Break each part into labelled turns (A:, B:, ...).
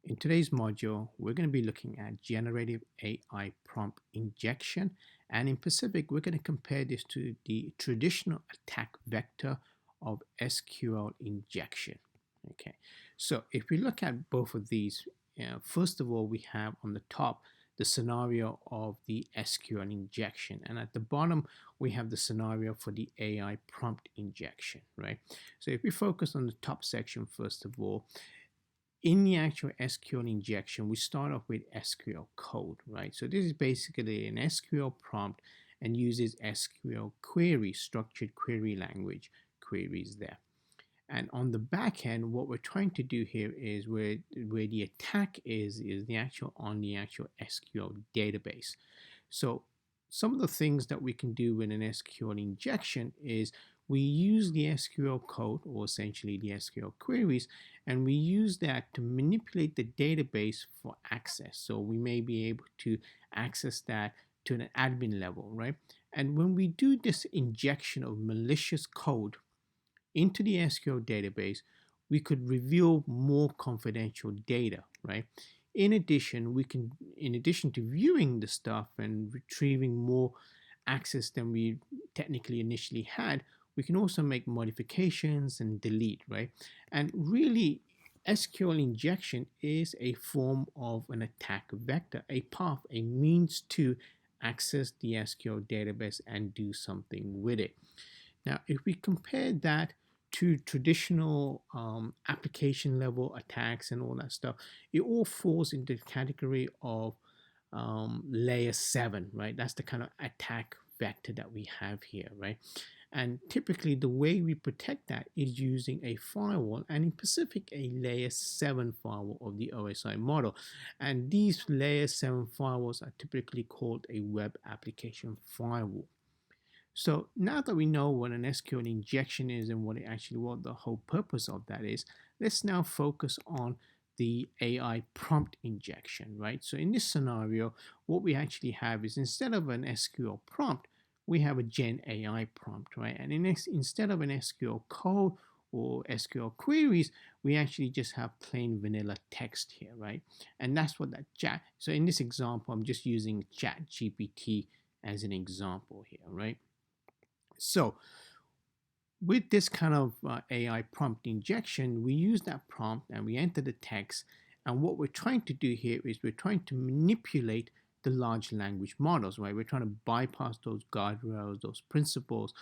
A: In today's module, we're going to be looking at generative AI prompt injection. And in specific, we're going to compare this to the traditional attack vector of SQL injection. Okay, so if we look at both of these, first of all, we have on the top the scenario of the SQL injection, and at the bottom we have the scenario for the AI prompt injection, right? So if we focus on the top section, first of all, in the actual SQL injection, we start off with SQL code, right? So this is basically an SQL prompt and uses SQL query, structured query language queries there. And on the back end, what we're trying to do here is where the attack is the actual on the actual SQL database. So some of the things that we can do with an SQL injection is we use the SQL code, or essentially the SQL queries, and we use that to manipulate the database for access. So we may be able to access that to an admin level, right? And when we do this injection of malicious code into the SQL database, we could reveal more confidential data, right? In addition, in addition to viewing the stuff and retrieving more access than we technically initially had, we can also make modifications and delete, right? And really, SQL injection is a form of an attack vector, a path, a means to access the SQL database and do something with it. Now, if we compare that to traditional application level attacks and all that stuff, it all falls into the category of layer 7, right? That's the kind of attack vector that we have here, right? And typically the way we protect that is using a firewall, and in specific a layer 7 firewall of the OSI model. And these layer 7 firewalls are typically called a web application firewall. So now that we know what an SQL injection is and what the whole purpose of that is, let's now focus on the AI prompt injection, right? So in this scenario, what we actually have is, instead of an SQL prompt, we have a Gen AI prompt, right? And instead of an SQL code or SQL queries, we actually just have plain vanilla text here, right? And that's what that chat. So in this example, I'm just using Chat GPT as an example here, right? So with this kind of AI prompt injection, we use that prompt and we enter the text. And what we're trying to do here is we're trying to manipulate the large language models, right? We're trying to bypass those guardrails, those principles.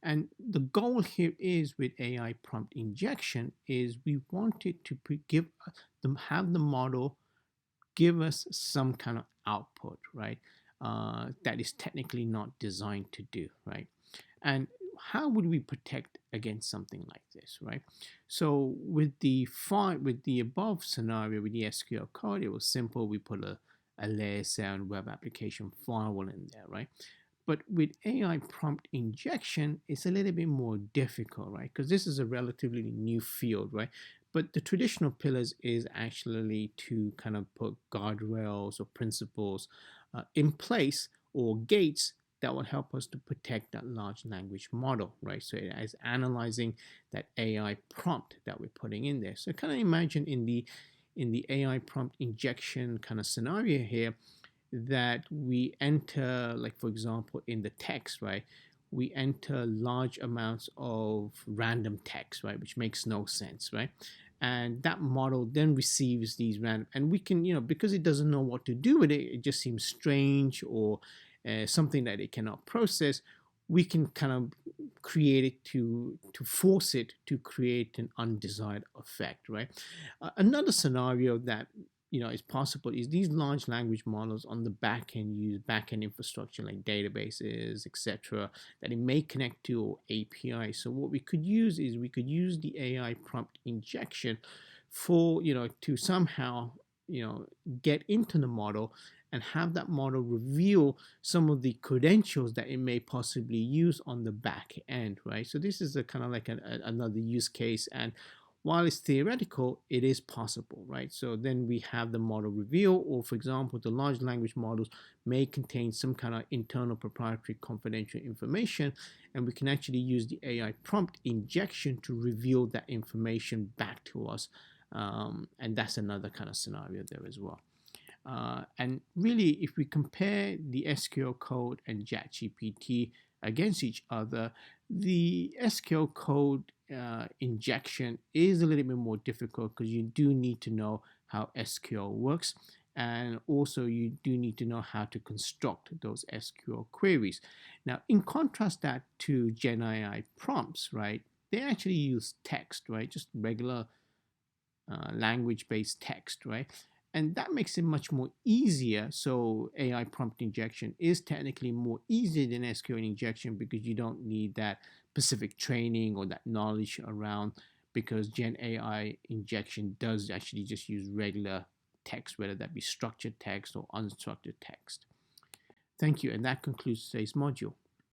A: And the goal here is, with AI prompt injection, is we want it to have the model give us some kind of output, right? That is technically not designed to do, right? And how would we protect against something like this, right? So with the above scenario with the SQL code, it was simple. We put a layer 7 web application firewall in there, right? But with AI prompt injection, it's a little bit more difficult, right? Because this is a relatively new field, right? But the traditional pillars is actually to kind of put guardrails or principles in place, or gates that will help us to protect that large language model, right? So it is analyzing that AI prompt that we're putting in there. So kind of imagine in the AI prompt injection kind of scenario here, that we enter, like for example, in the text, right? We enter large amounts of random text, right? Which makes no sense, right? And that model then receives these random, and we can, because it doesn't know what to do with it, it just seems strange, or something that it cannot process. We can kind of create it to force it to create an undesired effect, right? Another scenario that is possible is these large language models on the back end use back end infrastructure like databases, etc., that it may connect to, or API. So what we could use is we could use the AI prompt injection for to somehow get into the model and have that model reveal some of the credentials that it may possibly use on the back end, right? So this is a kind of like another use case, and while it's theoretical, it is possible, right? So then we have the model reveal, or for example, the large language models may contain some kind of internal proprietary confidential information, and we can actually use the AI prompt injection to reveal that information back to us And that's another kind of scenario there as well. And really, if we compare the SQL code and ChatGPT against each other, the SQL code injection is a little bit more difficult because you do need to know how SQL works. And also, you do need to know how to construct those SQL queries. Now, in contrast that to Gen AI prompts, right? They actually use text, right? Just regular language-based text, right? And that makes it much more easier. So AI prompt injection is technically more easier than SQL injection because you don't need that specific training or that knowledge around, because Gen AI injection does actually just use regular text, whether that be structured text or unstructured text. Thank you, and that concludes today's module.